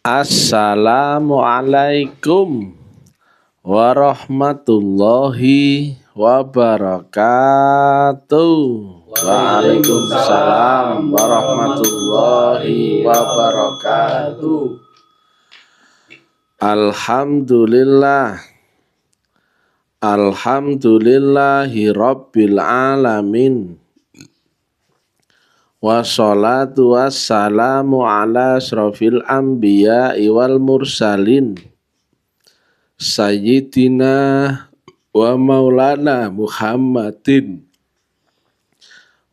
Assalamualaikum warahmatullahi wabarakatuh. Waalaikumsalam warahmatullahi wabarakatuh. Alhamdulillahi rabbil alamin. Wassalatu wassalamu ala asrofil anbiya'i wal mursalin Sayyidina wa maulana Muhammadin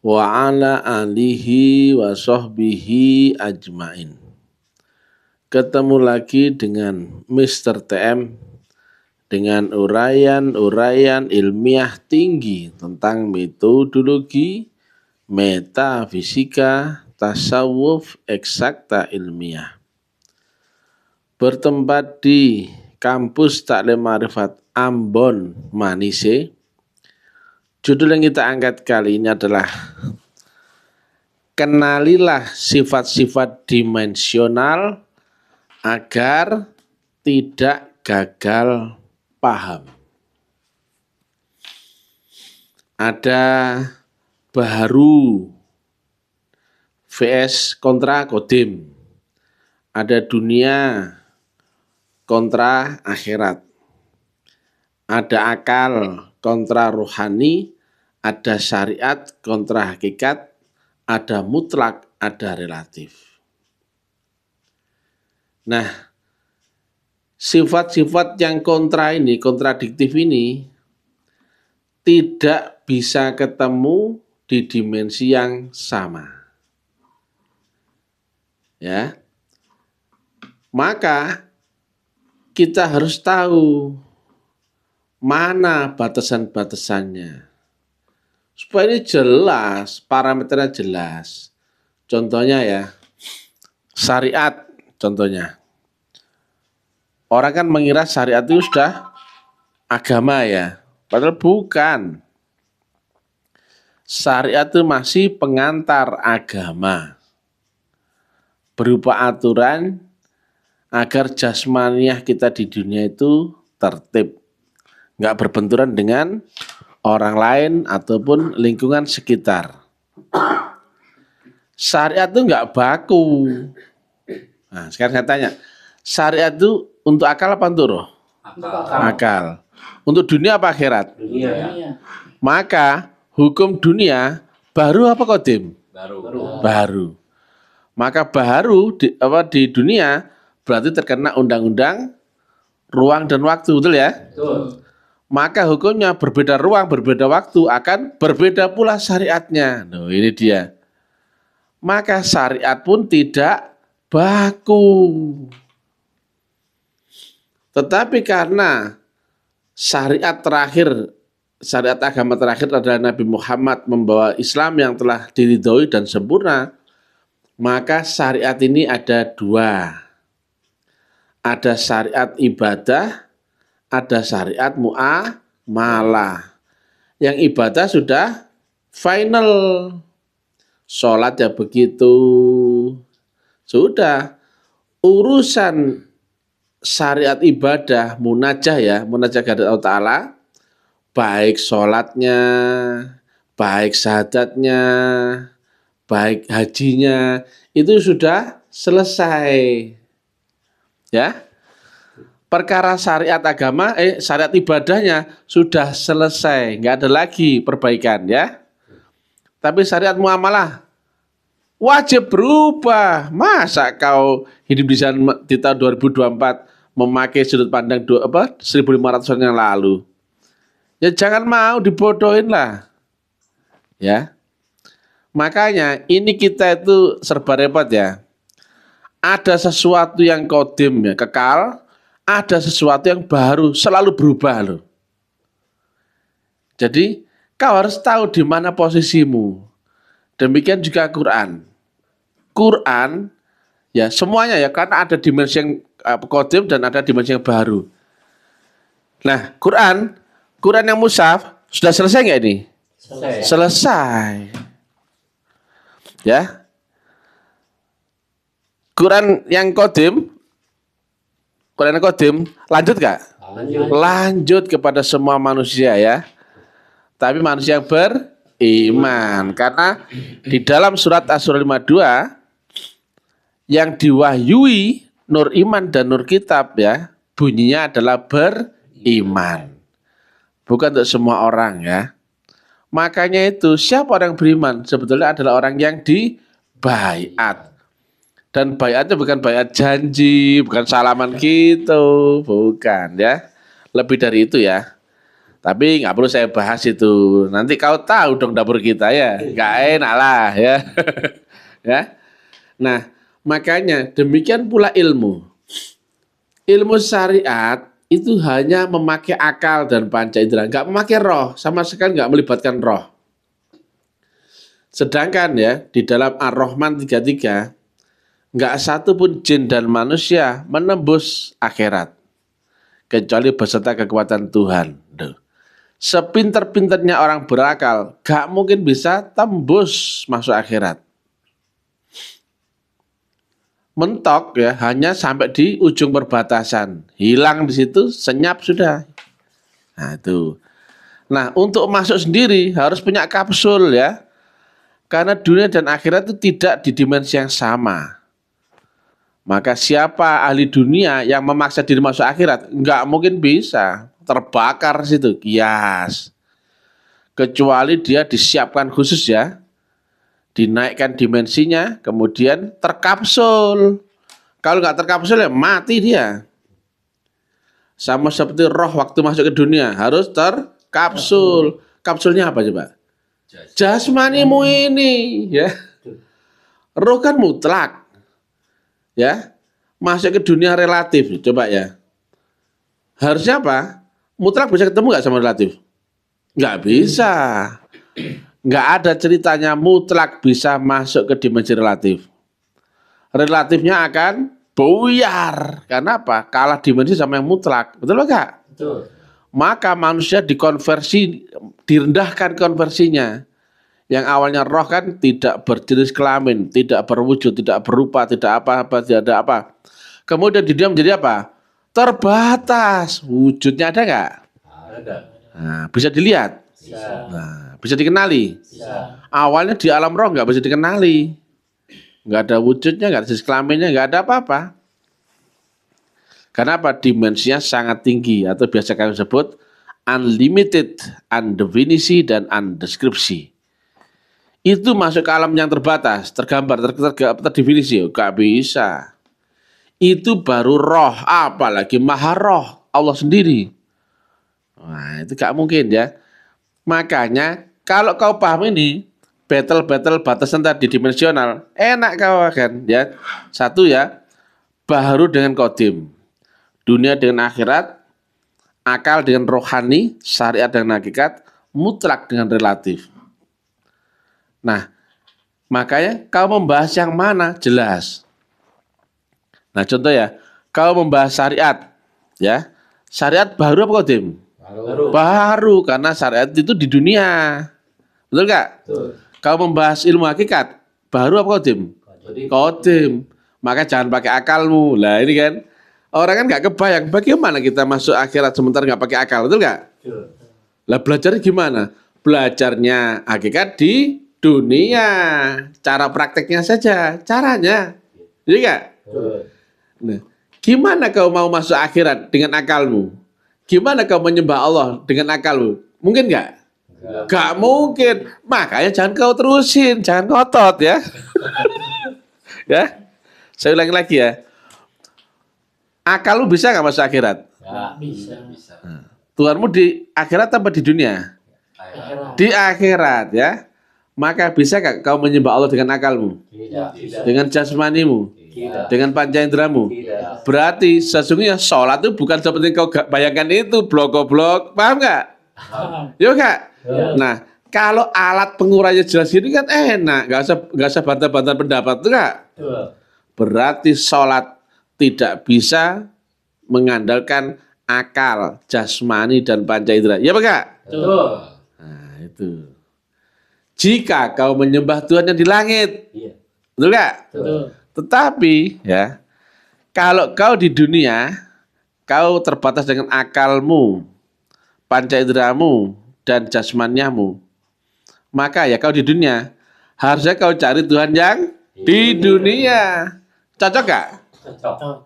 wa ala alihi wa sahbihi ajmain. Ketemu lagi dengan Mr. TM dengan uraian ilmiah tinggi tentang metodologi, metafisika, tasawuf, eksakta ilmiah. Bertempat di Kampus Taklim Ma'rifat Ambon, Manise. Judul yang kita angkat kali ini adalah kenalilah sifat-sifat dimensional agar tidak gagal paham. Ada baharu vs kontra kodim. Ada dunia kontra akhirat. Ada akal kontra rohani. Ada syariat kontra hakikat. Ada mutlak, ada relatif. Nah, sifat-sifat yang kontra ini, kontradiktif ini tidak bisa ketemu di dimensi yang sama. Ya. Maka kita harus tahu mana batasan-batasannya. Supaya ini jelas, parameternya jelas. Contohnya ya, syariat contohnya. Orang kan mengira syariat itu sudah agama ya. Padahal bukan. Syariat itu masih pengantar agama. Berupa aturan agar jasmaniah kita di dunia itu tertib. Nggak berbenturan dengan orang lain ataupun lingkungan sekitar. Syariat itu nggak baku. Nah, sekarang saya tanya, syariat itu untuk akal apa untuk roh? Akal. Untuk dunia apa akhirat? Dunia. Maka hukum dunia baru apa kodim? Baru. Maka baru di dunia berarti terkena undang-undang ruang dan waktu, betul ya? Betul. Maka hukumnya berbeda ruang, berbeda waktu, akan berbeda pula syariatnya. Nah, ini dia. Maka syariat pun tidak baku. Tetapi karena syariat agama terakhir adalah Nabi Muhammad membawa Islam yang telah diridhoi dan sempurna, maka syariat ini ada dua. Ada syariat ibadah, ada syariat muamalah. Yang ibadah sudah final. Sholat ya begitu. Sudah. Urusan syariat ibadah, munajah kepada Allah Ta'ala, baik sholatnya, baik syahadatnya, baik hajinya, itu sudah selesai. Ya. Perkara syariat agama, syariat ibadahnya sudah selesai, nggak ada lagi perbaikan ya. Tapi syariat muamalah wajib berubah. Masa kau hidup di tahun 2024 memakai sudut pandang 1.500 tahun yang lalu? Ya jangan mau dibodohin lah. Ya. Makanya ini kita itu serba repot ya. Ada sesuatu yang kodim ya, kekal, ada sesuatu yang baru, selalu berubah loh. Jadi kau harus tahu di mana posisimu. Demikian juga Quran. Quran ya semuanya ya, karena ada dimensi yang kodim dan ada dimensi yang baru. Nah, Quran yang mushaf sudah selesai nggak ini? Selesai. Ya. Quran yang kodim Quran Qadim lanjut gak? Lanjut kepada semua manusia ya. Tapi manusia yang beriman. Karena di dalam surat Asy-Syura 52 yang diwahyui nur iman dan nur kitab ya, bunyinya adalah beriman. Bukan untuk semua orang ya. Makanya itu siapa orang yang beriman? Sebetulnya adalah orang yang dibaiat. Dan baiatnya bukan baiat janji, bukan salaman gitu, bukan ya. Lebih dari itu ya. Tapi nggak perlu saya bahas itu. Nanti kau tahu dong dapur kita ya. Nggak enak lah ya. Ya. Nah, makanya demikian pula ilmu. Ilmu syariat itu hanya memakai akal dan panca indera, nggak memakai roh, sama sekali nggak melibatkan roh. Sedangkan ya di dalam Ar-Rahman 33 nggak satu pun jin dan manusia menembus akhirat kecuali beserta kekuatan Tuhan. Duh. Sepinter-pinternya orang berakal gak mungkin bisa tembus masuk akhirat. Mentok ya hanya sampai di ujung perbatasan, hilang di situ senyap sudah. Nah itu. Nah untuk masuk sendiri harus punya kapsul ya, karena dunia dan akhirat itu tidak di dimensi yang sama. Maka siapa ahli dunia yang memaksa diri masuk akhirat, nggak mungkin bisa, terbakar situ, kias. Kecuali dia disiapkan khusus ya, dinaikkan dimensinya, kemudian terkapsul. Kalau nggak terkapsul ya mati dia. Sama seperti roh waktu masuk ke dunia, harus terkapsul. Kapsulnya apa coba? Jasmanimu ini ya. Roh kan mutlak. Ya, masuk ke dunia relatif, coba ya. Harusnya apa? Mutlak bisa ketemu nggak sama relatif? Nggak bisa. Nggak ada ceritanya mutlak bisa masuk ke dimensi relatif. Relatifnya akan buyar. Karena apa? Kalah dimensi sama yang mutlak. Betul nggak? Betul. Maka manusia dikonversi, direndahkan konversinya. Yang awalnya roh kan tidak berjenis kelamin, tidak berwujud, tidak berupa, tidak apa-apa, tidak ada apa. Kemudian di dia menjadi apa? Terbatas. Wujudnya ada nggak? Ada. Nah, bisa dilihat? Bisa. Nah, bisa dikenali? Bisa. Awalnya di alam roh nggak bisa dikenali. Nggak ada wujudnya, nggak ada jenis kelaminnya, nggak ada apa-apa. Karena apa? Dimensinya sangat tinggi atau biasa kami sebut unlimited, undefinisi, dan undeskripsi. Itu masuk ke alam yang terbatas, tergambar, terdefinisi, gak bisa. Itu baru roh, apalagi maha roh, Allah sendiri. Nah itu gak mungkin ya. Makanya kalau kau paham ini, battle batasan tadi dimensional, enak kau kan ya. Satu ya, baharu dengan qadim, dunia dengan akhirat, akal dengan rohani, syariat dengan hakikat, mutlak dengan relatif. Nah, makanya kau membahas yang mana jelas. Nah, contoh ya, kau membahas syariat, ya, syariat baru apa qadim? Baru, karena syariat itu di dunia, betul nggak? Betul. Kau membahas ilmu hakikat, baru apa qadim? Qadim. Maka jangan pakai akalmu. Lah ini kan, orang kan nggak kebayang bagaimana kita masuk akhirat sementara nggak pakai akal, betul nggak? Lah belajarnya gimana? Belajarnya hakikat di dunia, cara prakteknya saja, caranya, jadi nggak? Nah, gimana kau mau masuk akhirat dengan akalmu? Gimana kau menyembah Allah dengan akalmu? Mungkin nggak? Nggak mungkin. Makanya jangan kau terusin, jangan ngotot ya. Ya, saya ulangi lagi ya. Akalmu bisa nggak masuk akhirat? Nggak bisa. Nah, Tuhanmu di akhirat apa di dunia? Di akhirat ya. Maka bisa gak kau menyembah Allah dengan akalmu? Tidak. Dengan jasmanimu? Tidak. Dengan panca inderamu? Tidak. Berarti sesungguhnya sholat itu bukan seperti kau bayangkan itu, blok-blok, paham gak? Yo gak? Ya. Nah, kalau alat pengurannya jelas ini kan enak, gak usah bantah-bantah pendapat, itu gak? Berarti sholat tidak bisa mengandalkan akal, jasmani, dan panca indera. Ya gak? Betul. Nah, itu. Jika kau menyembah Tuhan yang di langit, iya. Betul gak? Betul. Tetapi ya, kalau kau di dunia kau terbatas dengan akalmu, panca inderamu, dan jasmaniamu, maka ya kau di dunia harusnya kau cari Tuhan yang di dunia. Cocok gak? Cocok.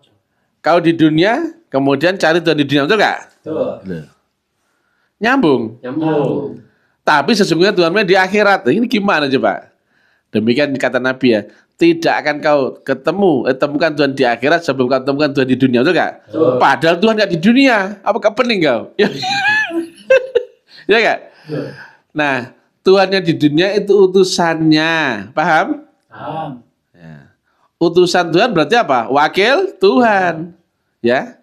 Kau di dunia, kemudian cari Tuhan di dunia, betul gak? Betul. Nyambung. Nyambung. Tapi sesungguhnya Tuhanmu di akhirat. Ini gimana coba? Demikian kata Nabi ya. Tidak akan kau temukan Tuhan di akhirat sebelum kau temukan Tuhan di dunia, betul gak? Betul. Padahal Tuhan gak di dunia. Apakah pening kau? Ya gak? Betul. Nah, Tuhannya di dunia itu utusannya. Paham? Paham. Ya. Utusan Tuhan berarti apa? Wakil Tuhan. Ya.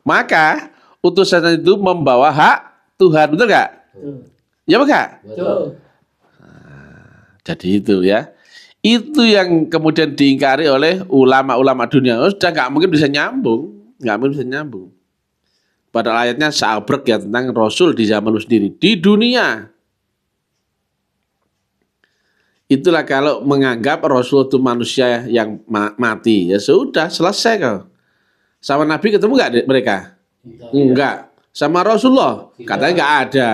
Maka utusan itu membawa hak Tuhan, betul gak? Betul. Ya enggak? Betul. Jadi itu ya. Itu yang kemudian diingkari oleh ulama-ulama dunia. Oh, sudah nggak mungkin bisa nyambung. Nggak mungkin bisa nyambung. Padahal ayatnya sabrek ya tentang Rasul di zaman sendiri. Di dunia. Itulah kalau menganggap Rasul itu manusia yang mati. Ya sudah, selesai kau. Sama Nabi ketemu nggak mereka? Enggak. Sama Rasulullah? Katanya nggak ada.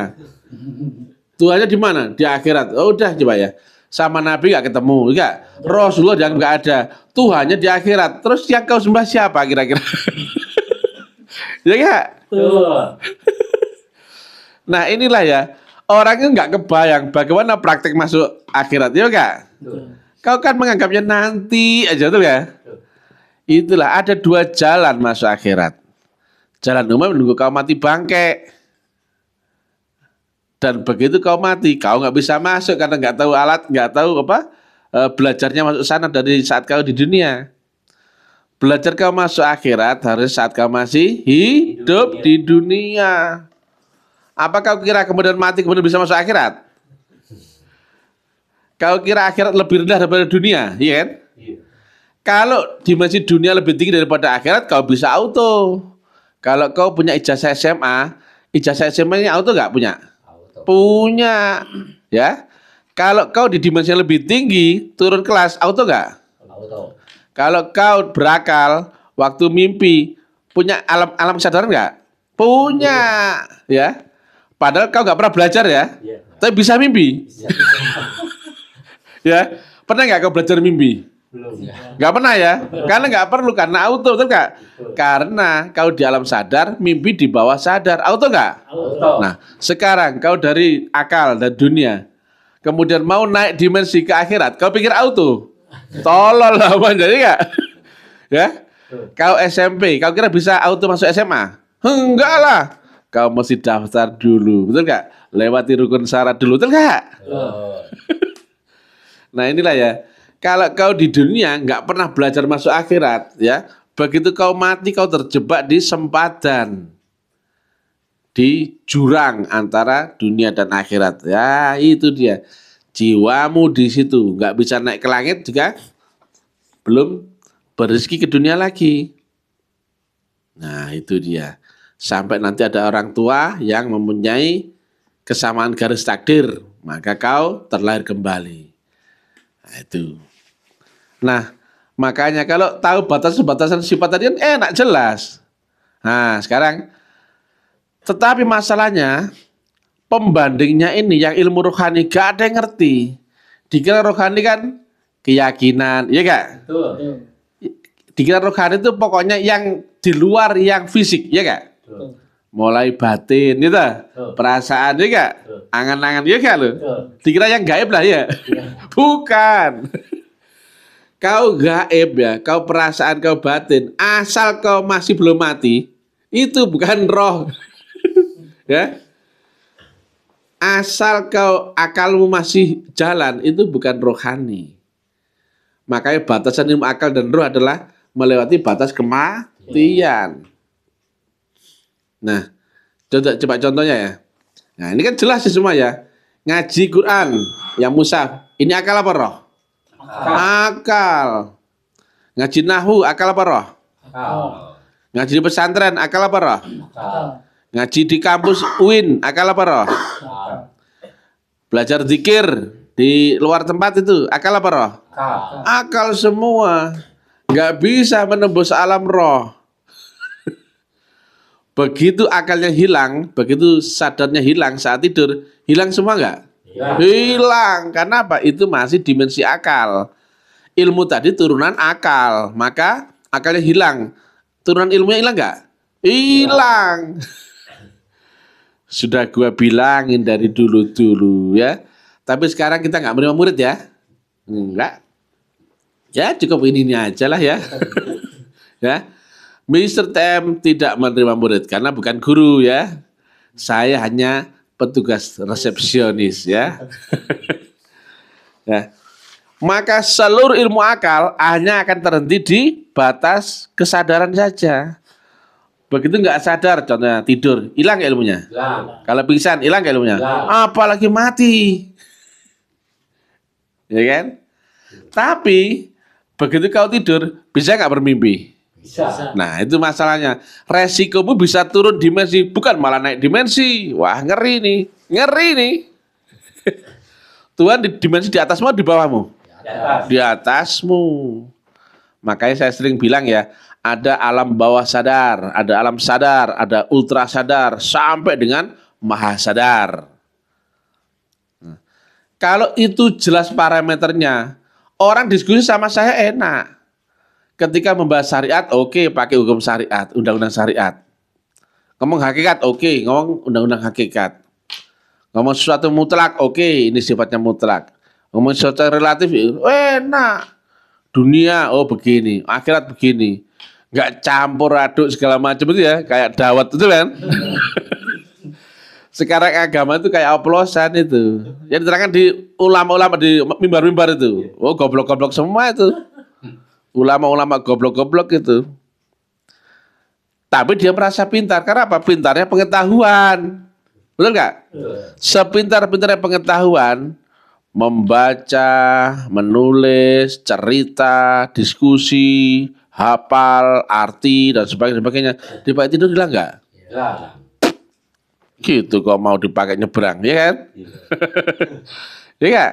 Tuhannya di mana? Di akhirat. Oh udah coba ya. Sama Nabi nggak ketemu, enggak. Rasulullah jangan nggak ada. Tuhannya di akhirat. Terus yang kau sembah siapa kira-kira? Ya enggak? Betul. Nah inilah ya. Orangnya nggak kebayang bagaimana praktek masuk akhirat, ya enggak? Betul. Kau kan menganggapnya nanti aja tuh ya. Itulah ada dua jalan masuk akhirat. Jalan umum menunggu kau mati bangke. Dan begitu kau mati, kau nggak bisa masuk karena nggak tahu alat, nggak tahu apa belajarnya masuk sana dari saat kau di dunia. Belajar kau masuk akhirat harus saat kau masih hidup di dunia. Apa kau kira kemudian mati kemudian bisa masuk akhirat? Kau kira akhirat lebih rendah daripada dunia, iya kan? Iya. Kalau dimensi dunia lebih tinggi daripada akhirat, kau bisa auto. Kalau kau punya ijazah SMA-nya auto nggak punya? Auto. Punya, ya. Kalau kau di dimensi yang lebih tinggi, turun kelas, auto nggak? Auto. Kalau kau berakal, waktu mimpi, punya alam kesadaran nggak? Punya, ya. Padahal kau nggak pernah belajar ya, Iya. tapi bisa mimpi, Bisa. ya. Pernah nggak kau belajar mimpi? Belum. Nggak pernah ya, karena nggak perlu, karena auto, betul nggak? Betul. Karena kau di alam sadar, mimpi di bawah sadar, auto nggak? Auto. Nah, sekarang kau dari akal dan dunia, kemudian mau naik dimensi ke akhirat, kau pikir auto? Tolol lah, jadi nggak? Ya, kau SMP, kau kira bisa auto masuk SMA? Enggak lah, kau mesti daftar dulu, betul nggak? Lewati rukun syarat dulu, betul nggak? Betul. Nah inilah ya, kalau kau di dunia nggak pernah belajar masuk akhirat, ya, begitu kau mati kau terjebak di sempadan, di jurang antara dunia dan akhirat. Ya itu dia, jiwamu di situ nggak bisa naik ke langit juga, belum berrezeki ke dunia lagi. Nah itu dia, sampai nanti ada orang tua yang mempunyai kesamaan garis takdir, maka kau terlahir kembali. Nah itu. Nah, makanya kalau tahu batasan-batasan sifat tadi kan enak jelas. Nah, sekarang tetapi masalahnya pembandingnya ini yang ilmu rohani gak ada yang ngerti. Dikira rohani kan keyakinan, iya gak? Betul. Dikira rohani itu pokoknya yang di luar yang fisik, iya gak? Betul. Mulai batin gitu, perasaan, iya gak? Betul. Angan-angan, iya gak lo? Betul. Dikira yang gaib lah ya? Iya. Bukan. Kau gaib ya, kau perasaan, kau batin. Asal kau masih belum mati, itu bukan roh. Ya. Asal kau akalmu masih jalan, itu bukan rohani. Makanya batasan ilmu akal dan roh adalah melewati batas kematian. Nah, coba contohnya ya. Nah, ini kan jelas sih semua ya. Ngaji Quran, yang musaf. Ini akal apa roh? Akal. Ngaji nahu, akal apa roh? Akal. Ngaji di pesantren, akal apa roh? Akal. Ngaji di kampus UIN, akal apa roh? Akal. Belajar zikir di luar tempat itu, akal apa roh? Akal. Akal semua. nggak bisa menembus alam roh. Begitu akalnya hilang, begitu sadarnya hilang saat tidur, hilang semua nggak? Hilang. Karena apa? Itu masih dimensi akal. Ilmu tadi turunan akal, maka akalnya hilang. Turunan ilmunya hilang nggak? Hilang. Sudah gua bilangin dari dulu ya. Tapi sekarang kita nggak menerima murid ya? Enggak. Ya cukup ini aja lah ya. Ya. Mr. TM tidak menerima murid karena bukan guru ya. Saya hanya petugas resepsionis ya. Ya. Maka seluruh ilmu akal hanya akan terhenti di batas kesadaran saja. Begitu nggak sadar, contohnya tidur, hilang ilmunya. Kalau pingsan, hilang ilmunya. Apalagi mati. Ya kan? Tapi begitu kau tidur, bisa nggak bermimpi? Bisa. Nah itu masalahnya. Resikomu bisa turun dimensi, bukan malah naik dimensi. Wah ngeri nih, ngeri nih. Tuhan di dimensi di atasmu atau di bawahmu? Di atasmu. Makanya saya sering bilang ya, ada alam bawah sadar, ada alam sadar, ada ultra sadar, sampai dengan maha sadar. Nah, kalau itu jelas parameternya, orang diskusi sama saya enak. Ketika membahas syariat, oke, pakai hukum syariat, undang-undang syariat. Ngomong hakikat, oke, ngomong undang-undang hakikat. Ngomong sesuatu mutlak, oke, ini sifatnya mutlak. Ngomong sesuatu relatif, enak. Dunia, oh begini, akhirat begini. Nggak campur aduk segala macam itu ya, kayak dawet itu kan. Sekarang agama itu kayak oplosan itu. Yang diterangkan di ulama-ulama di mimbar-mimbar itu. Oh goblok-goblok semua itu. Ulama-ulama goblok-goblok itu. Tapi dia merasa pintar. Karena apa? Pintarnya pengetahuan. Betul nggak? Sepintar-pintarnya pengetahuan, membaca, menulis, cerita, diskusi, hafal, arti, dan sebagainya. Dipakai tidur hilang nggak? Gitu kok mau dipakai nyebrang, ya kan? Ya nggak?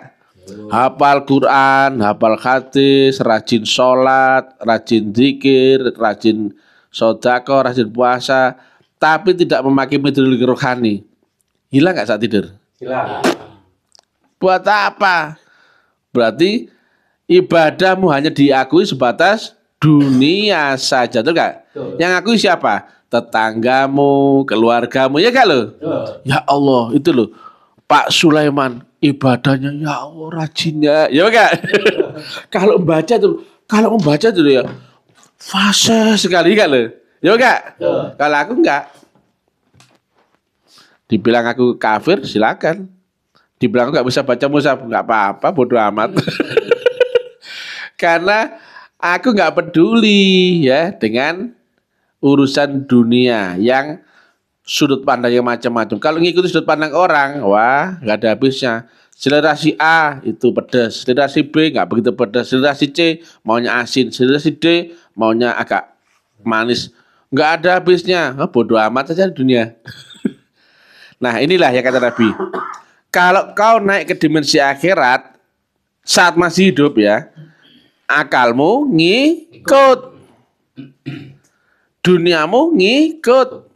Hafal Quran, hafal hadis, rajin sholat, rajin zikir, rajin sodako, rajin puasa, tapi tidak memakai metodologi rohani. Hilang nggak saat tidur? Hilang. Buat apa? Berarti ibadahmu hanya diakui sebatas dunia saja, betul nggak? Yang akui siapa? Tetanggamu, keluargamu, ya nggak lo? Ya Allah, itu loh. Pak Sulaiman ibadahnya ya Allah rajinnya, ya enggak? Kalau membaca tuh ya fase sekali kan lo, ya enggak? Kalau aku enggak, dibilang aku kafir silakan, dibilang aku nggak bisa baca mushaf nggak apa-apa, bodoh amat. Karena aku nggak peduli ya dengan urusan dunia yang sudut pandangnya macam-macam. Kalau ngikuti sudut pandang orang, wah nggak ada habisnya. Selera si A itu pedas, selera si B nggak begitu pedas, selera si C maunya asin, selera si D maunya agak manis. Nggak ada habisnya. Oh, bodoh amat saja dunia. Nah inilah ya kata Nabi. Kalau kau naik ke dimensi akhirat saat masih hidup ya, akalmu ngikut, duniamu ngikut.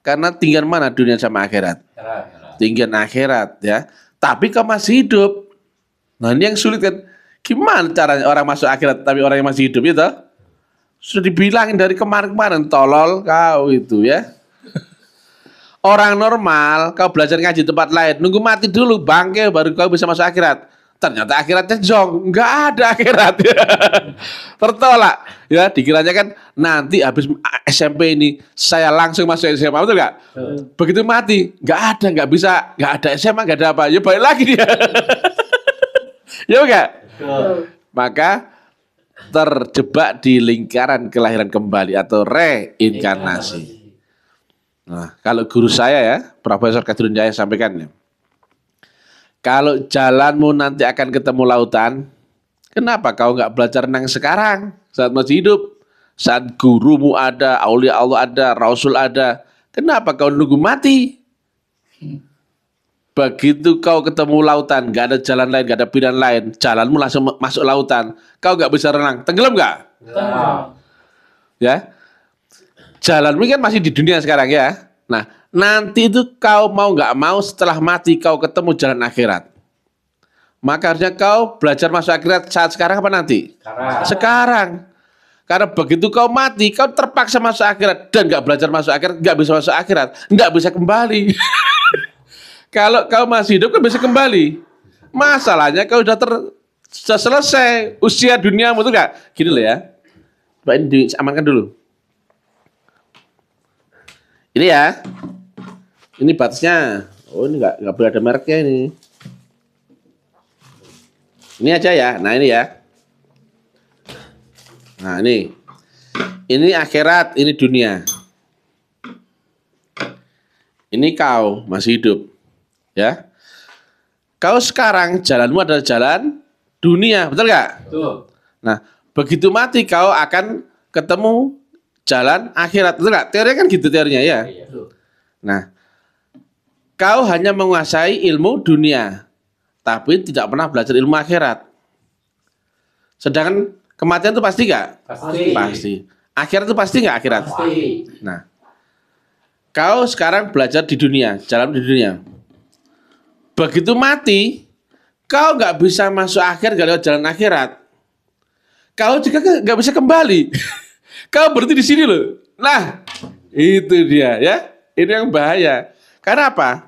Karena tinggal mana dunia sama akhirat? Tinggal akhirat ya. Tapi kau masih hidup. Nah ini yang sulit kan. Gimana caranya orang masuk akhirat tapi orang yang masih hidup itu? Sudah dibilangin dari kemarin-kemarin, tolol kau itu ya. Orang normal kau belajar ngaji tempat lain, nunggu mati dulu bangke baru kau bisa masuk akhirat. Ternyata akhiratnya jong, nggak ada akhirat. Tertolak ya, dikiranya kan nanti habis SMP ini saya langsung masuk SMA, betul nggak? Begitu mati nggak bisa, nggak ada SMA, nggak ada apa, ya balik lagi dia. Ya enggak? Maka terjebak di lingkaran kelahiran kembali atau reinkarnasi. Nah, kalau guru saya ya, Profesor Kadrun Jaya sampaikan ya, kalau jalanmu nanti akan ketemu lautan, kenapa kau nggak belajar renang sekarang saat masih hidup? Saat gurumu ada, aulia Allah ada, Rasul ada, kenapa kau nunggu mati? Begitu kau ketemu lautan, nggak ada jalan lain, nggak ada pilihan lain, jalanmu langsung masuk lautan, kau nggak bisa renang, tenggelam nggak? Ya. Jalanmu kan masih di dunia sekarang ya. Nah, nanti itu kau mau nggak mau setelah mati kau ketemu jalan akhirat. Maka harusnya kau belajar masuk akhirat saat sekarang apa nanti? Sekarang. Karena begitu kau mati, kau terpaksa masuk akhirat dan nggak belajar masuk akhirat, nggak bisa masuk akhirat, nggak bisa kembali. Kalau kau masih hidup kan bisa kembali. Masalahnya kau sudah selesai usia duniamu tuh nggak? Gini loh ya. Coba ini diamankan dulu. Ini ya. Ini batasnya. Oh ini nggak boleh ada mereknya ini. Ini aja ya. Nah ini ya. Nah ini akhirat, ini dunia. Ini kau masih hidup, ya. Kau sekarang jalanmu adalah jalan dunia, betul nggak? Betul. Nah, begitu mati kau akan ketemu jalan akhirat, betul nggak? Teorinya kan gitu teorinya ya. Nah, kau hanya menguasai ilmu dunia, tapi tidak pernah belajar ilmu akhirat. Sedangkan kematian itu pasti nggak? Pasti. Akhirat itu pasti nggak akhirat? Pasti. Nah, kau sekarang belajar di dunia, jalan di dunia. Begitu mati, kau nggak bisa masuk akhir nggak lewat jalan akhirat. Kau juga nggak bisa kembali. Kau berhenti di sini loh. Nah, itu dia ya. Ini yang bahaya. Karena apa?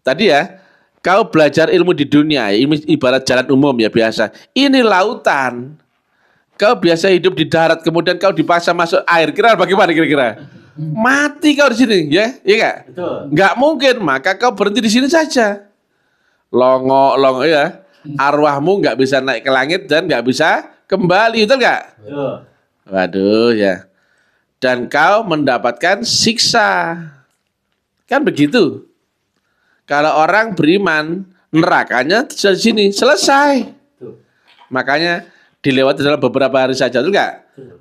Tadi ya, kau belajar ilmu di dunia, ini ibarat jalan umum ya biasa. Ini lautan. Kau biasa hidup di darat, kemudian kau dipaksa masuk air. Kira bagaimana kira-kira? Mati kau di sini, ya? Iya nggak? Betul. Nggak mungkin, maka kau berhenti di sini saja. Longo ya. Arwahmu nggak bisa naik ke langit dan nggak bisa kembali, betul nggak? Betul. Waduh ya. Dan kau mendapatkan siksa. Kan begitu. Kalau orang beriman, nerakanya di sini selesai. Betul. Makanya dilewati dalam beberapa hari saja, betul nggak?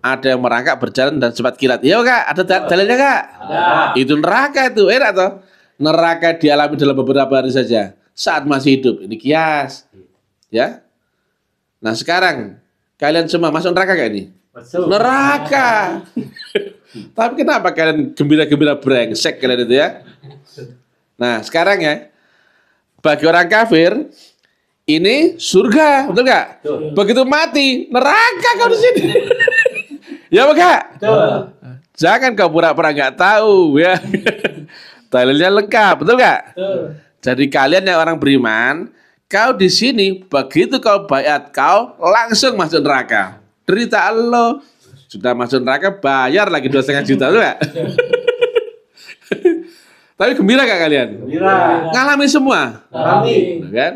Ada yang merangkak berjalan dan cepat kilat. Iya kak, ada dalilnya kak? Ada. Itu neraka itu, enak toh? Neraka dialami dalam beberapa hari saja saat masih hidup. Ini kias, ya. Nah sekarang kalian semua masuk neraka gak ini? Betul. Neraka. Tapi kenapa kalian gembira-gembira brengsek kalian itu ya? Nah sekarang ya, bagi orang kafir ini surga, betul nggak? Begitu mati neraka kau di sini. Ya Pak? Betul. Jangan kau pura-pura nggak tahu ya. Dalilnya lengkap, betul nggak? Betul. Jadi kalian yang orang beriman, kau di sini begitu kau baiat kau langsung masuk neraka. Derita Allah. Sudah masuk neraka bayar lagi 2,5 juta, betul nggak? Tapi gembira gak kalian? Gembira. Ngalami semua, Alami. kan?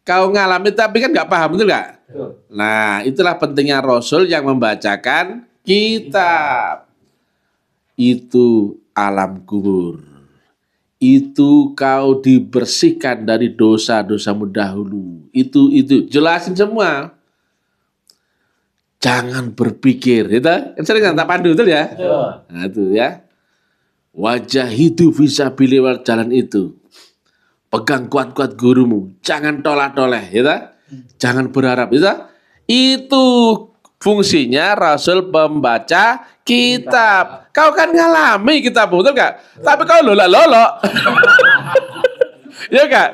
Kau ngalami tapi kan nggak paham, betul nggak? Betul. Nah, itulah pentingnya Rasul yang membacakan kitab. Itu alam kubur. Itu kau dibersihkan dari dosa-dosamu dahulu. Itu jelasin semua. Jangan berpikir, itu sering tak pandu betul ya? Betul. Nah, itu ya. Wajah itu bisa pilih lewat jalan itu. Pegang kuat-kuat gurumu, jangan tolak-toleh, gitu. Jangan berharap, gitu. Itu fungsinya Rasul pembaca kitab. Kau kan ngalami kitab, betul nggak? Tapi kau lolok-lolok. Ya nggak?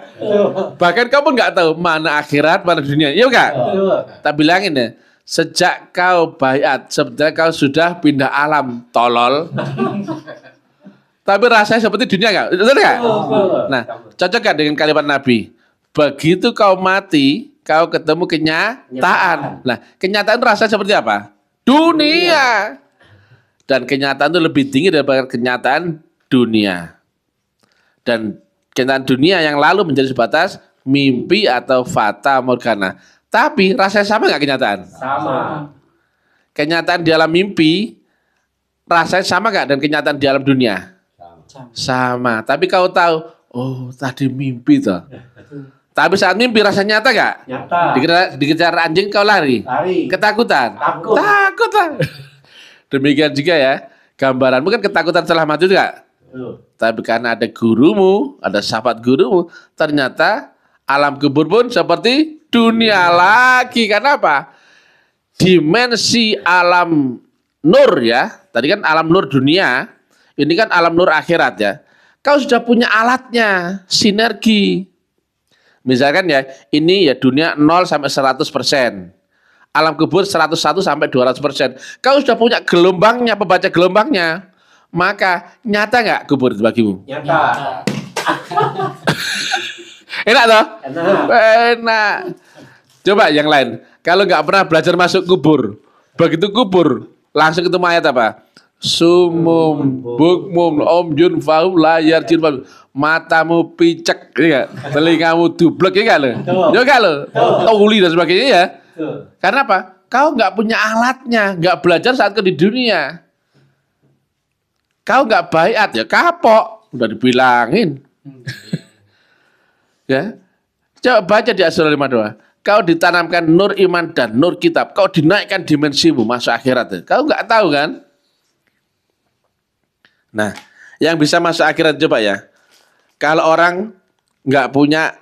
Bahkan kau pun nggak tahu mana akhirat, mana dunia. Ya nggak? Betul. Tak bilangin ya, sejak kau baiat, sebetulnya kau sudah pindah alam, tolol. Tapi rasanya seperti dunia nggak? Betul nggak? Nah, cocok gak dengan kalimat Nabi? Begitu kau mati, kau ketemu kenyataan. Nah, kenyataan rasanya seperti apa? Dunia. Dan kenyataan itu lebih tinggi daripada kenyataan dunia. Dan kenyataan dunia yang lalu menjadi sebatas mimpi atau fata morgana. Tapi rasanya sama nggak kenyataan? Sama. Kenyataan di alam mimpi rasanya sama nggak dengan kenyataan di alam dunia? Sama. Tapi kau tahu, oh tadi mimpi toh. Tapi saat mimpi rasanya nyata gak? Nyata. Dikejar anjing kau lari. Lari. Ketakutan. Takut. Takut lah. Demikian juga ya. Gambaranmu kan ketakutan setelah mati juga. Betul. Tapi karena ada gurumu, ada sahabat gurumu, ternyata alam kubur pun seperti dunia lagi. Karena apa? dimensi alam nur ya. Tadi kan alam nur dunia, ini kan alam nur akhirat ya. Kau sudah punya alatnya, sinergi. Misalkan ya, ini ya dunia 0 sampai 100%. Alam kubur 101 sampai 200%. Kau sudah punya gelombangnya, pembaca gelombangnya. Maka nyata nggak kubur itu bagimu? Nyata. Enak toh? Enak. Enak. Coba yang lain. Kalau nggak pernah belajar masuk kubur, begitu kubur langsung ketemu ayat apa? Sumum bukmum omjun fahum layar jirman, matamu picek, ya, telingamu dublek, ya lo, ya gak lo, tuli dan sebagainya ya. Karena apa? Kau nggak punya alatnya, nggak belajar saat kau di dunia. Kau nggak baiat ya kapok, udah dibilangin. Ya, coba baca di As-Surah 52. Kau ditanamkan nur iman dan nur kitab. Kau dinaikkan dimensimu masuk akhirat. Kau nggak tahu kan? Nah, yang bisa masuk akhirat coba ya. Kalau orang nggak punya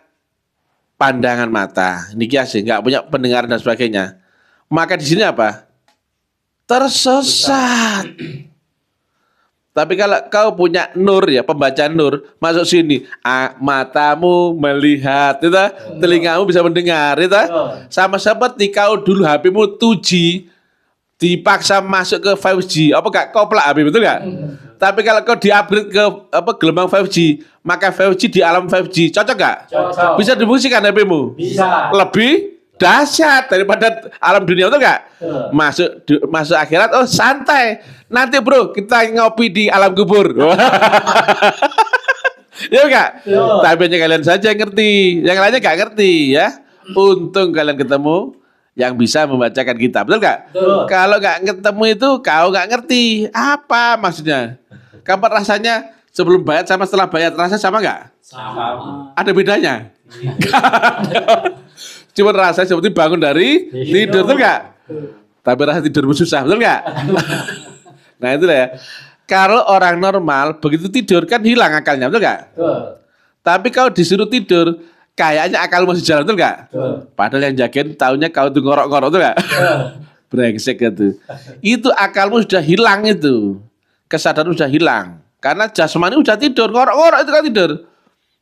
pandangan mata, ini kiasi, nggak punya pendengaran dan sebagainya, maka di sini apa? Tersesat. Tapi kalau kau punya nur ya, pembacaan nur, masuk sini, matamu melihat, itu, telingamu bisa mendengar, itu, sama seperti kau dulu HP-mu 2G, dipaksa masuk ke 5G, apa gak koplak HP, betul gak? Tapi kalau kau di-upgrade ke gelombang 5G, maka 5G di alam 5G, cocok gak? Cocok. Bisa difungsikan HP-mu? Bisa. Lebih dahsyat daripada alam dunia, betul gak? Masuk akhirat, oh santai. Nanti bro, kita ngopi di alam kubur. Ya enggak? Tapi hanya kalian saja yang ngerti, yang lainnya gak ngerti ya. Untung kalian ketemu yang bisa membacakan kitab, betul gak? Kalau gak ketemu itu, kau gak ngerti apa maksudnya. Kapan rasanya sebelum bayat sama setelah bayat, rasanya sama gak? Sama. Ada bedanya? Cuma rasanya seperti bangun dari tidur, betul gak? Tapi rasa tidurmu susah, betul gak? Nah itulah ya. Kalau orang normal begitu tidur kan hilang akalnya, betul gak? Tapi kalau disuruh tidur, kayaknya akal masih jalan, betul gak? Padahal yang jagain taunya kau tuh ngorok-ngorok, betul gak? Brengsek gitu. Itu akalmu sudah hilang itu. Kesadaran sudah hilang. Karena jasmani udah tidur, ngorok-ngorok itu kan tidur.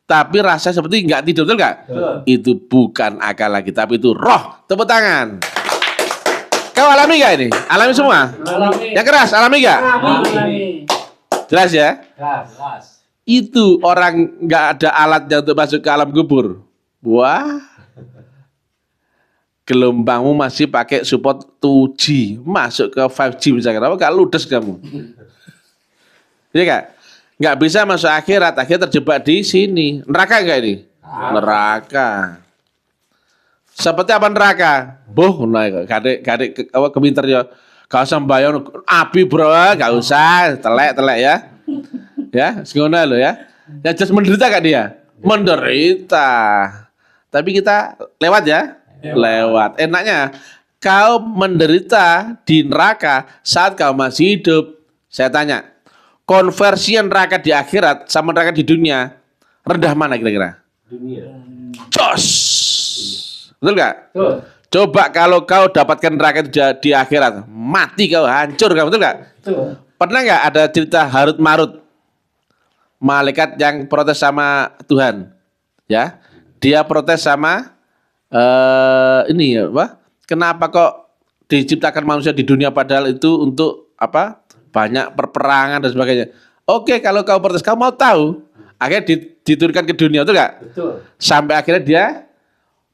Tapi rasa seperti nggak tidur, betul nggak? Itu bukan akal lagi, tapi itu roh. Tepuk tangan. Kau alami nggak ini? Alami semua? Alami. Yang keras, alami nggak? Alami. Jelas ya? Jelas. Itu orang nggak ada alatnya untuk masuk ke alam kubur. Wah. Gelombangmu masih pakai support 2G, masuk ke 5G misalkan. Apa gak ludes kamu? Iya nggak? Nggak bisa masuk akhirat, akhirnya terjebak di sini. Neraka nggak ini? Neraka. Seperti apa neraka? Boh, kadek keminter ya. Gak usah bayang api bro, gak usah telek ya. Ya, sengono lo ya. Ya just menderita gak dia? Menderita. Tapi kita lewat ya. Lewat. Enaknya kau menderita di neraka saat kau masih hidup. Saya tanya, konversi neraka di akhirat sama neraka di dunia rendah mana kira-kira? Dunia. Jos. Betul gak? Coba kalau kau dapatkan neraka itu di akhirat, mati kau, hancur kau, betul gak? Pernah gak ada cerita Harut Marut? Malaikat yang protes sama Tuhan. Ya, dia protes sama ini apa? Kenapa kok diciptakan manusia di dunia padahal itu untuk apa? Banyak perperangan dan sebagainya. Oke, kalau kau protes, kau mau tahu? Akhirnya diturunkan ke dunia, betul gak? Betul. Sampai akhirnya dia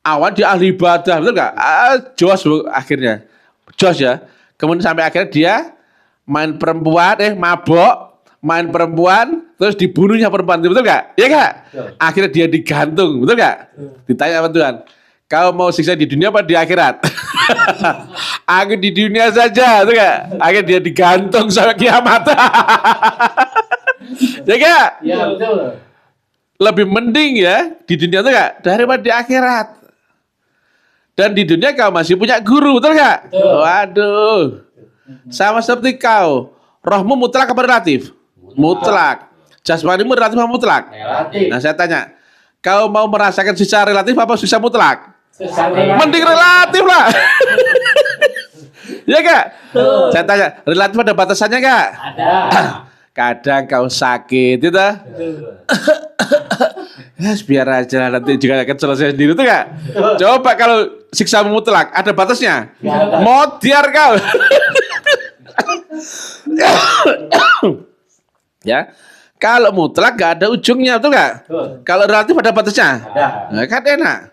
awal dia ahli ibadah, betul gak? Jos akhirnya, jos ya. Kemudian sampai akhirnya dia main perempuan, mabok, main perempuan, terus dibunuhnya perempuan, betul gak? Iya gak? Akhirnya dia digantung, betul gak? Ditanya sama Tuhan, kau mau siksa di dunia apa di akhirat? Aku di dunia saja, betul gak? Akhirnya dia digantung sampai kiamat. Ya gak? Iya betul. Lebih mending ya di dunia, betul gak? Daripada di akhirat. Dan di dunia kau masih punya guru, betul gak? Waduh. Sama seperti kau, rohmu mutlak apa relatif? Mutlak. Jasmanimu relatif apa mutlak? Relatif. Nah saya tanya, kau mau merasakan sisa relatif apa sisa mutlak? Sesat relatif. Mending relatif lah. Iya gak? Saya tanya, relatif ada batasannya gak? Ada. Kadang kau sakit, itu ya biar aja nanti juga akan selesai sendiri tuh gak? Coba kalau siksa mutlak ada batasnya, modiar kau. Ya, kalau mutlak gak ada ujungnya tuh gak? Kalau relatif ada batasnya, nah, kan enak.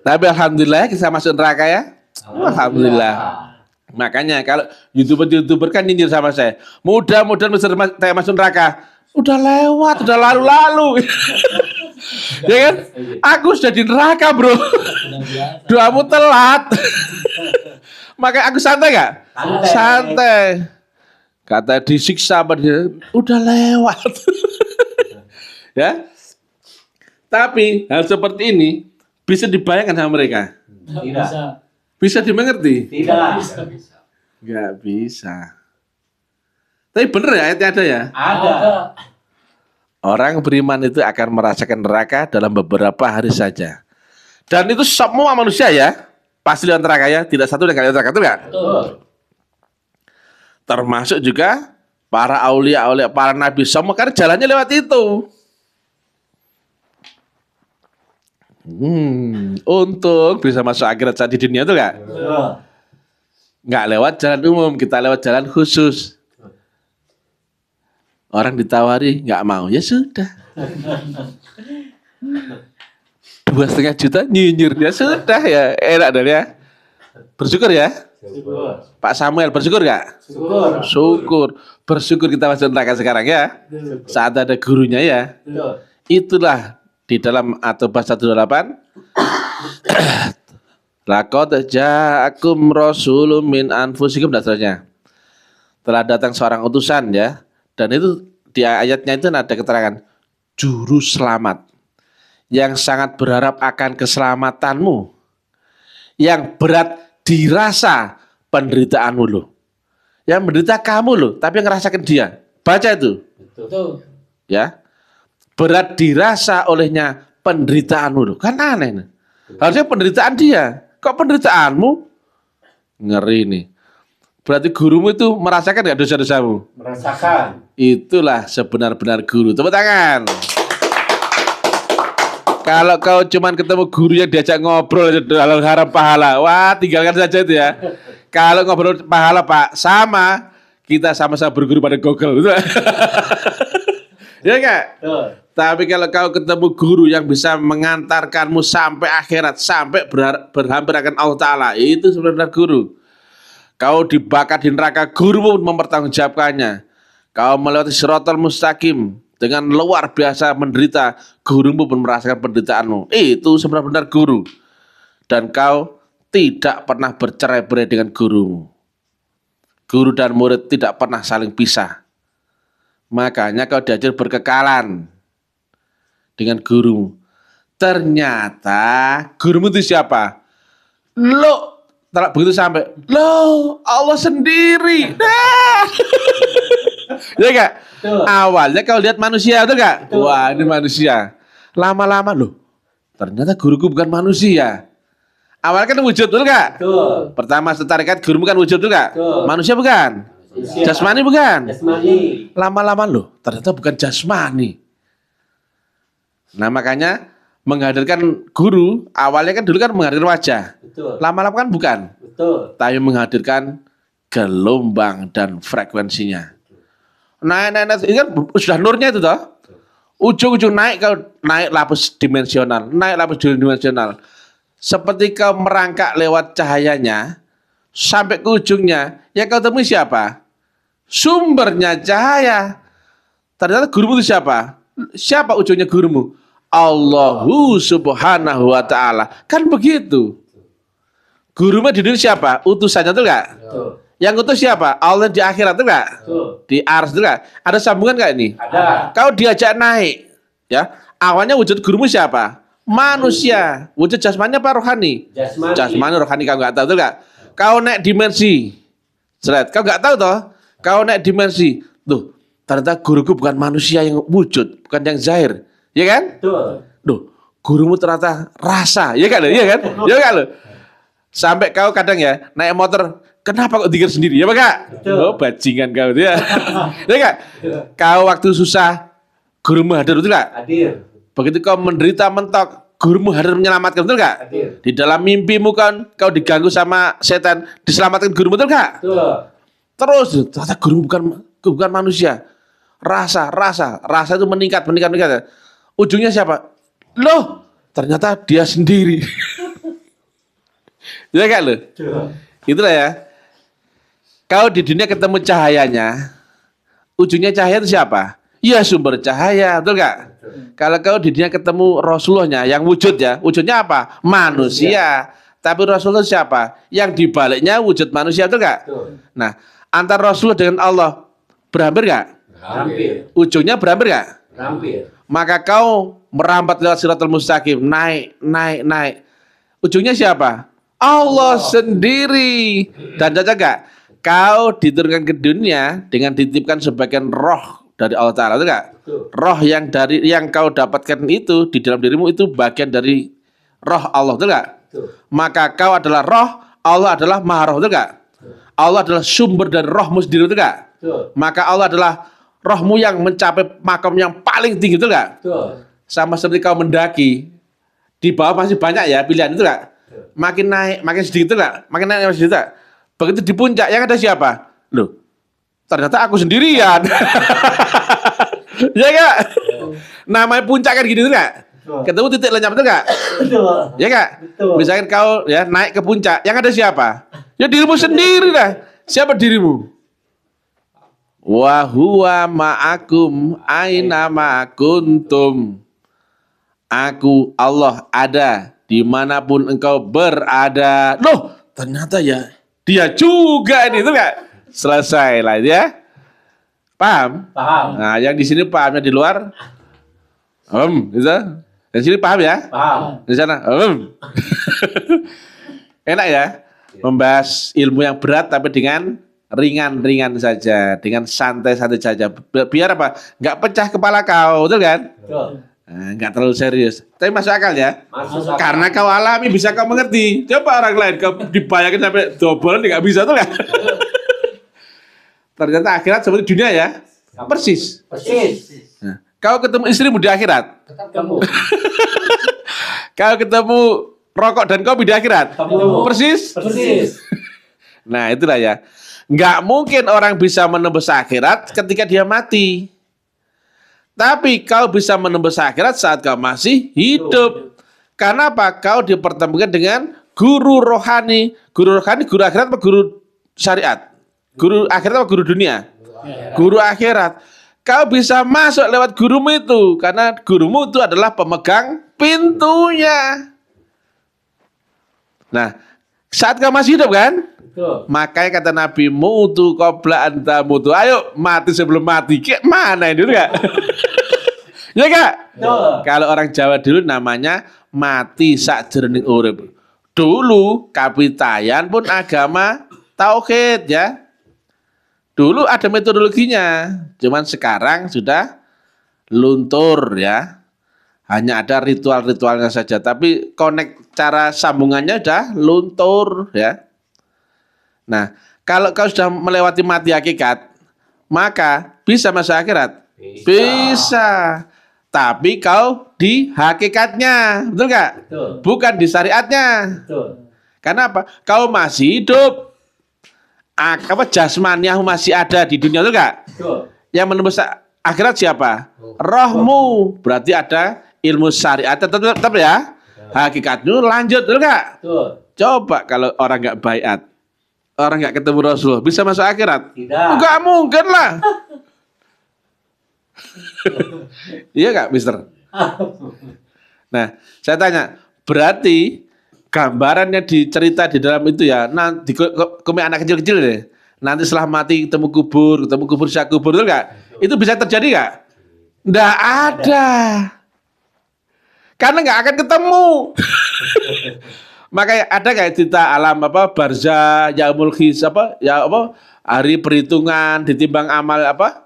Tapi alhamdulillah kita masuk neraka ya. Alhamdulillah. Makanya kalau YouTuber kan nyindir sama saya. Mudah-mudahan saya masuk neraka. Udah lewat, udah lalu-lalu. Ya kan? Aku sudah di neraka, bro. Doamu telat. Makanya aku santai gak? Santai. Kata disiksa apa dia? Udah lewat. Ya. Tapi hal seperti ini bisa dibayangkan sama mereka. Tidak. Bisa dimengerti? Tidak. Nggak bisa. Tapi bener ya ayatnya ada ya? Ada. Orang beriman itu akan merasakan neraka dalam beberapa hari saja. Dan itu semua manusia ya. Pasti lewat neraka ya. Tidak satu yang nggak lewat neraka, itu nggak? Betul. Termasuk juga para aulia, para nabi. Semua karena jalannya lewat itu. Untung bisa masuk akhirat saat di dunia itu nggak? Betul. Nggak lewat jalan umum, kita lewat jalan khusus. Orang ditawari nggak mau, ya sudah. 2,5 juta nyinyir, ya sudah ya, enak dan ya. Bersyukur ya, Syukur. Pak Samuel, bersyukur nggak? Syukur. Syukur, bersyukur kita masuk neraka sekarang ya. Saat ada gurunya ya. Betul. Itulah di dalam At-Taubah 128. Laqad ja'akum rasulun min anfusikum dan seterusnya. Telah datang seorang utusan ya. Dan itu di ayatnya itu ada keterangan juru selamat yang sangat berharap akan keselamatanmu. Yang berat dirasa penderitaanmu loh. Yang menderita kamu loh, tapi yang ngerasakan dia. Baca itu. Betul. Ya. Berat dirasa olehnya penderitaanmu loh. Kan aneh nih. Harusnya penderitaan dia. Kok penderitaanmu? Ngeri nih. Berarti gurumu itu merasakan gak dosa-dosamu? Merasakan. Itulah sebenar-benar guru. Tepuk tangan. Kalau kau cuman ketemu guru yang diajak ngobrol dalam harap pahala, wah tinggalkan saja itu ya. Kalau ngobrol pahala Pak, sama kita sama-sama berguru pada Google. Ya enggak? Betul. Tapi kalau kau ketemu guru yang bisa mengantarkanmu sampai akhirat, sampai berhampir akan Allah Ta'ala, itu sebenarnya guru. Kau dibakar di neraka, guru pun mempertanggungjawabkannya. Kau melewati Shiratal Mustaqim dengan luar biasa menderita, gurumu pun merasakan penderitaanmu. Itu sebenarnya guru. Dan kau tidak pernah bercerai-berai dengan gurumu. Guru dan murid tidak pernah saling pisah. Makanya kau diajar berkekalan dengan guru. Ternyata gurumu itu siapa? Lo begitu sampai, lo Allah sendiri. Ya enggak? Awalnya kau lihat manusia itu enggak? Wah, ini manusia. Lama-lama loh, ternyata guruku bukan manusia. Awalnya kan wujud, betul enggak? Betul. Pertama setarikat gurumu kan wujud, betul enggak? Betul. Manusia bukan? Manusia. Jasmani bukan? Jasmani. Lama-lama loh, ternyata bukan jasmani. Nah makanya menghadirkan guru, awalnya kan dulu kan menghadirkan wajah. Betul. Lama-lama kan bukan. Betul. Tapi menghadirkan gelombang dan frekuensinya. Naik, ini kan sudah nurnya itu toh. Ujung-ujung naik kau naik lapis dimensional, Seperti kau merangkak lewat cahayanya sampai ke ujungnya, yang kau temui siapa? Sumbernya cahaya. Ternyata gurumu itu siapa? Siapa ujungnya gurumu? Allahu subhanahu wa ta'ala. Kan begitu. Gurumu di dunia siapa? Utusannya itu enggak? Betul. Yang utus siapa? Allah di akhirat itu enggak? Betul. Di ars itu enggak? Ada sambungan enggak ini? Ada. Kau diajak naik, ya. Awalnya wujud gurumu siapa? Manusia. Wujud jasmani apa rohani? Jasmani. Jasmani, rohani kau enggak tahu itu enggak? Kau naik dimensi. Seret, kau enggak tahu toh? Kau naik dimensi. Tuh, ternyata guruku bukan manusia yang wujud, bukan yang zahir. Ya kan? Betul. Duh, gurumu ternyata rasa, ya kan? Iya kan? Ya kan lo. Sampai kau kadang ya naik motor, kenapa kok dikir sendiri? Ya Pak? Betul. Oh, bajingan kau ya. Ya kan? Kau waktu susah, gurumu hadir, betul gak? Hadir. Begitu kau menderita mentok, gurumu hadir menyelamatkan, betul gak? Hadir. Di dalam mimpimu kan kau diganggu sama setan, diselamatkan gurumu, betul gak? Betul. Terus ternyata guru bukan manusia. Rasa itu meningkat. Ujungnya siapa? Loh, ternyata dia sendiri. Ya kan lo? Betul. Itulah ya. Kau di dunia ketemu cahayanya, ujungnya cahaya itu siapa? Ya sumber cahaya, betul gak? Kalau kau di dunia ketemu Rasulullahnya yang wujud ya, wujudnya apa? Manusia. Tapi Rasulullah siapa? Yang dibaliknya wujud manusia, betul gak? Betul. Nah, antara Rasulullah dengan Allah berhampir gak? Hampir. Ujungnya berhampir gak? Hampir. Maka kau merambat lewat Siratal Mustaqim, naik. Ujungnya siapa? Allah sendiri. Dan cocok gak? Kau diturunkan ke dunia dengan dititipkan sebagian roh dari Allah Ta'ala, betul gak? Betul. Roh yang kau dapatkan itu di dalam dirimu itu bagian dari roh Allah, betul gak? Betul. Maka kau adalah roh, Allah adalah maha roh, betul gak? Allah adalah sumber dari rohmu sendiri, betul gak? Betul. Maka Allah adalah rohmu yang mencapai makam yang paling tinggi, betul gak? Betul. Sama seperti kau mendaki, di bawah masih banyak ya pilihan, itu gak? Makin naik, makin sedikit, itu gak? Makin naik, makin sedikit. Begitu di puncak, yang ada siapa? Loh, ternyata aku sendirian. Ya gak? Namanya puncak kan gini, itu gak? Betul. Ketemu titik lenyap, itu gak? Betul. Ya gak? Betul. Misalkan kau ya naik ke puncak, yang ada siapa? Ya dirimu sendiri lah. Siapa dirimu? Wa huwa ma'akum aina ma kuntum. Aku Allah ada dimanapun engkau berada. Loh, ternyata ya dia juga ini, itu gak? Selesai lah ya. Paham? Paham. Nah, yang di sini pahamnya di luar. Gitu. Di sini paham ya? Paham. Di sana. Enak ya? Membahas ilmu yang berat tapi dengan ringan-ringan saja, dengan santai-santai saja. Biar apa? Nggak pecah kepala kau, betul kan? Betul. Nah, nggak terlalu serius. Tapi masuk akal ya? Masuk akal. Karena kau alami bisa kau mengerti. Coba orang lain kau dibayangin sampai double nggak bisa, tuh kan? Ternyata akhirat seperti dunia ya. Persis. Persis. Nah, kau ketemu istrimu di akhirat. Kamu. Kau ketemu rokok dan kopi di akhirat. Kamu. Persis. Persis. Nah, itulah ya. Nggak mungkin orang bisa menembus akhirat ketika dia mati. Tapi kau bisa menembus akhirat saat kau masih hidup. Karena apa? Kau dipertemukan dengan guru rohani. Guru rohani, guru akhirat apa guru syariat? Guru akhirat apa guru dunia? Guru akhirat. Kau bisa masuk lewat gurumu itu. Karena gurumu itu adalah pemegang pintunya. Nah, saat kau masih hidup kan? Betul. Makanya kata Nabi, mutu qabla anta mutu. Ayo mati sebelum mati. Kayak mana ini dulu gak? Ya gak? Betul. Kalau orang Jawa dulu namanya mati sakjroning urip. Dulu kapitayan pun agama tauhid ya. Dulu ada metodologinya. Cuman sekarang sudah luntur ya. Hanya ada ritual-ritualnya saja. Tapi cara sambungannya udah luntur ya. Nah, kalau kau sudah melewati mati hakikat, maka bisa masuk akhirat? Bisa. Tapi kau di hakikatnya, betul gak? Betul. Bukan di syariatnya. Betul. Karena apa? Kau masih hidup. Jasmaniamu masih ada di dunia, betul gak? Betul. Yang menembus akhirat siapa? Rohmu. Berarti ada ilmu syariat tetap ya. Hakikatnya lanjut, betul gak? Betul. Coba kalau orang gak baiat, orang nggak ketemu Rasul, bisa masuk akhirat? Tidak. Nggak mungkin lah. Iya nggak, Mister? Nah, saya tanya, berarti gambarannya dicerita di dalam itu ya, nanti komik anak kecil-kecil deh. Nanti setelah mati ketemu kubur syak kubur, itu nggak? Itu bisa terjadi nggak? Nggak ada. Karena nggak akan ketemu. Makanya ada kayak cerita alam apa barzah, yaumul his hari perhitungan, ditimbang amal apa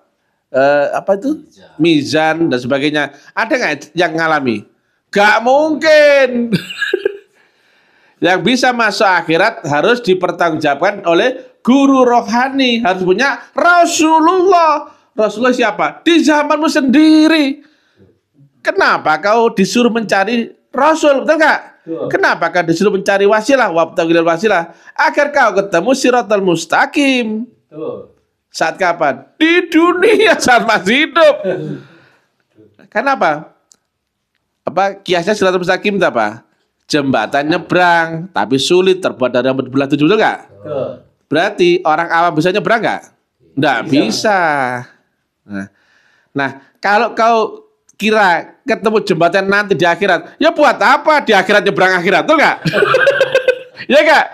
itu mizan dan sebagainya. Ada nggak yang ngalami? Gak mungkin. Yang bisa masuk akhirat harus dipertanggungjawabkan oleh guru rohani. Harus punya Rasulullah. Rasulullah siapa? Di zamanmu sendiri. Kenapa kau disuruh mencari Rasul? Betul gak? Kenapa kau disuruh mencari wasilah? Wabtagil wasilah. Agar kau ketemu siratal mustaqim. Saat kapan? Di dunia saat masih hidup. Kenapa? Kiasnya siratal mustaqim itu apa? Jembatan nyebrang, tapi sulit terbuat dari rambut belah 7, betul nggak? Berarti orang awam bisa nyebrang nggak? Nggak bisa. Nah, kalau kau kira ketemu jembatan nanti di akhirat, ya buat apa di akhirat nyebrang akhirat, betul nggak? Ya nggak?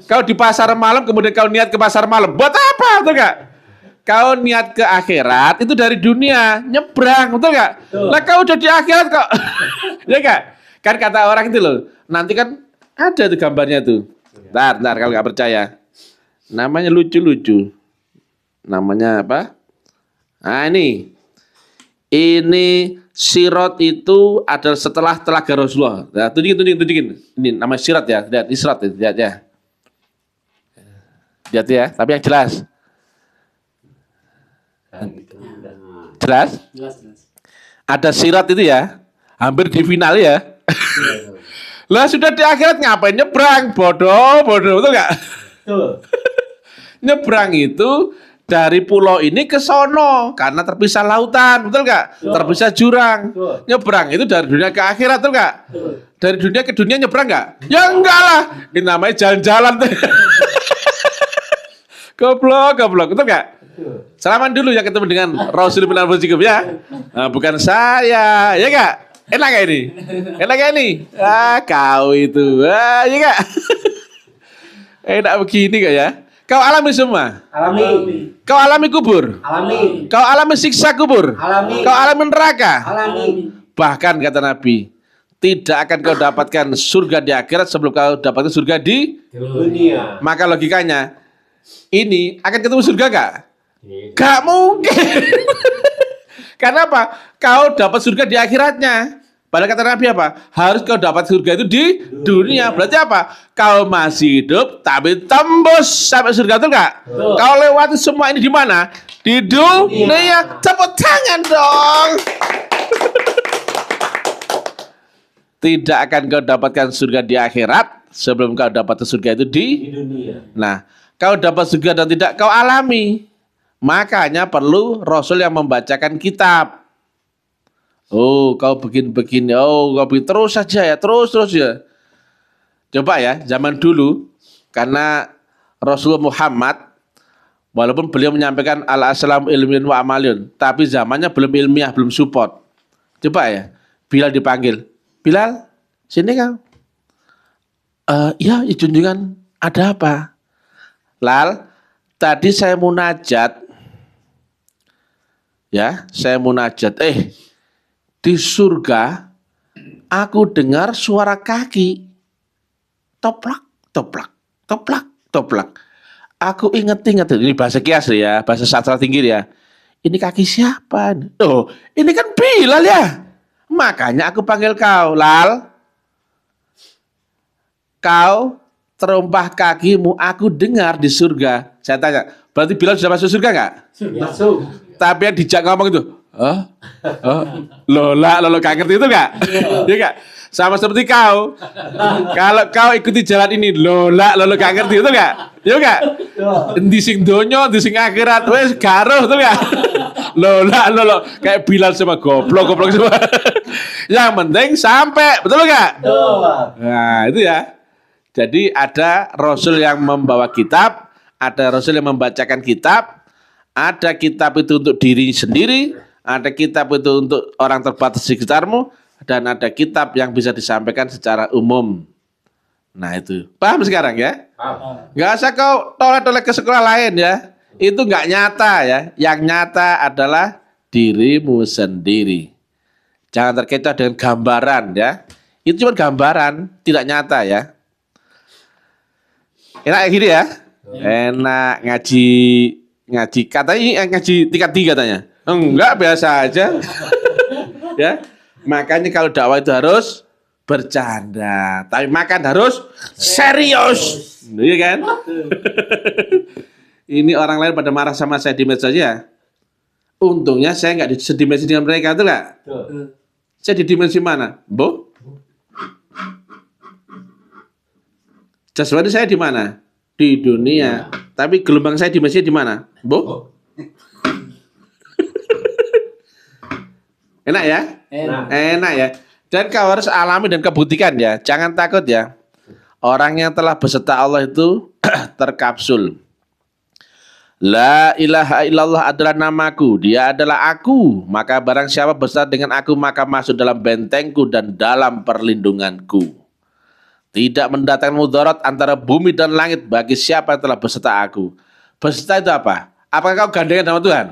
Kau di pasar malam, kemudian kau niat ke pasar malam, buat apa, betul nggak? Kau niat ke akhirat itu dari dunia nyebrang, betul nggak? Lah kau udah di akhirat kok, ya nggak? Kan kata orang itu loh, nanti kan ada tuh gambarnya tuh. Ntar kalau nggak percaya, namanya lucu-lucu, namanya apa? Nah ini sirat itu adalah setelah telaga Rasulullah. Nah, tunjukin. Ini nama sirat ya, lihat israt lihat ya. Lihat ya, tapi yang jelas. Jelas? Ada sirat itu ya, hampir di final ya. Lah sudah di akhirat ngapain nyebrang? Bodoh, betul nggak? Nyebrang itu dari pulau ini ke sono karena terpisah lautan, betul nggak? Terpisah jurang. Nyebrang itu dari dunia ke akhirat, betul nggak? Dari dunia ke dunia nyebrang nggak? Ya enggak lah, ini namanya jalan-jalan. Goblok, betul nggak? Salaman dulu ya ketemu dengan Rasul bin Al-Fajr ya. Nah, bukan saya, ya nggak? Enak gak ini? Enak gak ini? Kau itu. Ya gak? Enak begini gak ya? Kau alami semua? Alami. Kau alami kubur? Alami. Kau alami siksa kubur? Alami. Kau alami neraka? Alami. Bahkan kata Nabi, tidak akan kau dapatkan surga di akhirat sebelum kau dapatkan surga di dunia. Maka logikanya, ini akan ketemu surga gak? Gak mungkin. Karena apa? Kau dapat surga di akhiratnya. Padahal kata Nabi apa? Harus kau dapat surga itu di dunia. Berarti apa? Kau masih hidup tapi tembus sampai surga, betul nggak? Kau lewati semua ini di mana? Di dunia. Tepuk tangan dong. Tidak akan kau dapatkan surga di akhirat sebelum kau dapat surga itu di dunia. Nah, kau dapat surga dan tidak kau alami. Makanya perlu Rasul yang membacakan kitab. Oh, kau begini. Oh, kau begini. Terus saja ya, terus ya. Coba ya, zaman dulu, karena Rasulullah Muhammad, walaupun beliau menyampaikan al-aslam ilmin wa amalun, tapi zamannya belum ilmiah, belum support. Coba ya, Bilal dipanggil. Bilal, sini kau. Ya, junjungan, ada apa? Lal, tadi saya munajat. Ya, saya munajat. Di surga aku dengar suara kaki toplak. Aku inget ini bahasa kias ya, bahasa sastra tinggi ya. Ini kaki siapa? Oh, ini kan Bilal ya. Makanya aku panggil kau, Lal. Kau terumpah kakimu, aku dengar di surga. Saya tanya, berarti Bilal sudah masuk surga nggak? Masuk. Tapi yang dijak ngomong itu, Lola gak ngerti itu gak? Ya gak? Sama seperti kau. Kalau kau ikuti jalan ini, Lola gak ngerti itu gak? Ya gak? Di sing donyo, di sing akhirat, wes garuh itu gak? Lola kayak Bilal sama goblok semua. Yang penting sampai, betul gak? Nah itu ya. Jadi ada Rasul yang membawa kitab, ada Rasul yang membacakan kitab. Ada kitab itu untuk diri sendiri, ada kitab itu untuk orang terbatas di sekitarmu, dan ada kitab yang bisa disampaikan secara umum. Nah itu, paham sekarang ya? Nggak usah kau tolak-tolak ke sekolah lain ya. Itu nggak nyata ya. Yang nyata adalah dirimu sendiri. Jangan terkecoh dengan gambaran ya. Itu cuma gambaran, tidak nyata ya. Enak gini ya? Enak ngaji katanya ngaji tingkat 3 katanya. Enggak, biasa aja. Ya. Makanya kalau dakwah itu harus bercanda, tapi makan harus serius. Iya kan? Ini orang lain pada marah sama saya di medsos ya. Untungnya saya nggak sedimensi dengan mereka, itu nggak? Saya di dimensi mana? Bu? Jasmani saya di mana? Di dunia. Tapi gelombang saya dimensinya di mana? Bu? Enak ya? Enak ya. Dan kau harus alami dan kebuktikan ya. Jangan takut ya. Orang yang telah beserta Allah itu terkapsul. La ilaha illallah adalah namaku. Dia adalah aku. Maka barang siapa bersama dengan aku, maka masuk dalam bentengku dan dalam perlindunganku. Tidak mendatangkan mudarat antara bumi dan langit bagi siapa yang telah beserta aku. Beserta itu apa? Apakah kau gandengan sama Tuhan?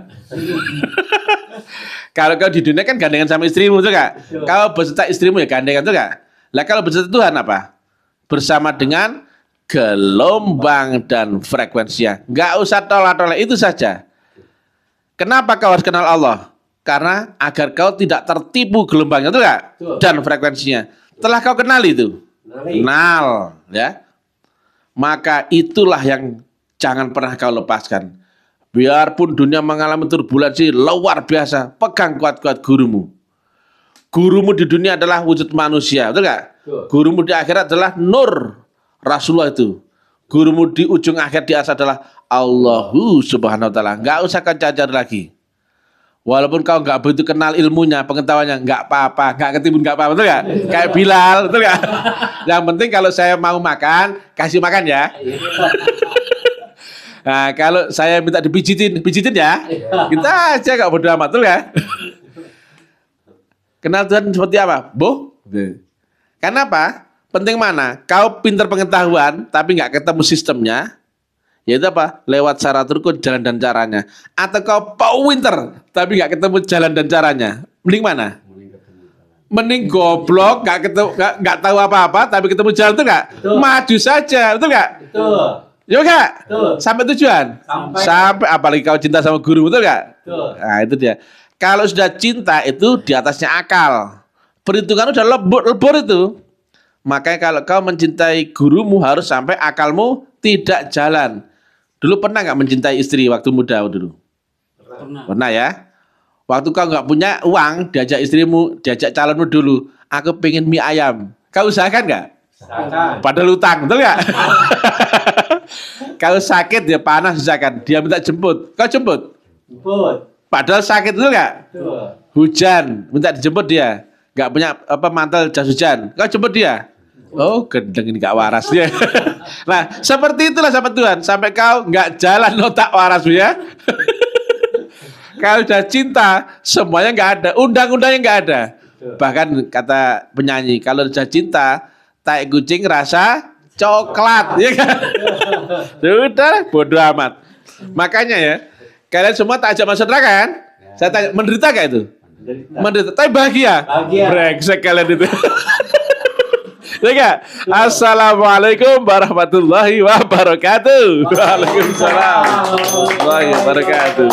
Kalau kau di dunia kan gandengan sama istrimu juga. Kalau beserta istrimu ya gandengan juga. Lah kalau beserta Tuhan apa? Bersama dengan gelombang dan frekuensinya. Nggak usah tolak-tolak, itu saja. Kenapa kau harus kenal Allah? Karena agar kau tidak tertipu gelombangnya itu enggak? Dan frekuensinya. Telah kau kenal itu. Kenal ya. Maka itulah yang jangan pernah kau lepaskan. Biarpun dunia mengalami turbulensi luar biasa, pegang kuat-kuat gurumu. Gurumu di dunia adalah wujud manusia, betul enggak? Gurumu di akhirat adalah nur Rasulullah itu. Gurumu di ujung akhir di atas adalah Allahu Subhanahu wa taala. Enggak usah kau cari lagi. Walaupun kau nggak begitu kenal ilmunya, pengetahuannya, nggak apa-apa, nggak ketimbun nggak apa-apa, betul nggak? Kayak Bilal, betul nggak? Yang penting kalau saya mau makan, kasih makan ya. Nah, kalau saya minta dipijitin, pijitin ya. Kita aja nggak bodo amat, betul nggak? Kenal Tuhan seperti apa, Bu? Kenapa? Penting mana? Kau pintar pengetahuan, tapi nggak ketemu sistemnya. Yaitu apa? Lewat syarat rukun, jalan dan caranya. Atau kau pinter tapi nggak ketemu jalan dan caranya. Mending mana? Mending goblok, nggak tahu apa-apa tapi ketemu jalan, itu nggak? Maju saja, betul nggak? Betul. Yuk nggak? Sampai tujuan. Sampai apalagi kau cinta sama guru, betul nggak? Nah itu dia. Kalau sudah cinta itu di atasnya akal. Perhitungan udah lebur itu. Makanya kalau kau mencintai gurumu harus sampai akalmu tidak jalan. Dulu pernah nggak mencintai istri waktu muda dulu? Pernah ya? Waktu kau nggak punya uang, diajak istrimu, diajak calonmu dulu. Aku pengen mie ayam. Kau usahakan nggak? Usahakan. Padahal utang, betul nggak? Kau sakit ya panas usahakan. Dia minta jemput, kau jemput. Padahal sakit, betul nggak? Hujan, minta dijemput dia. Nggak punya mantel jas hujan, kau jemput dia. Oh, gendeng ini gak waras dia. Nah, seperti itulah sahabat Tuhan. Sampai kau gak jalan otak waras ya. Kalau udah cinta, semuanya gak ada. Undang-undangnya gak ada. Bahkan kata penyanyi, kalau udah cinta, tai kucing rasa coklat. Ya kan? Sudah, bodo amat. Makanya ya, kalian semua tak ajak masuk neraka kan? Saya tanya, menderita gak itu? Menderita. Tapi bahagia. Brengsek kalian itu. Ya, assalamualaikum warahmatullahi wabarakatuh. Waalaikumsalam warahmatullahi wabarakatuh.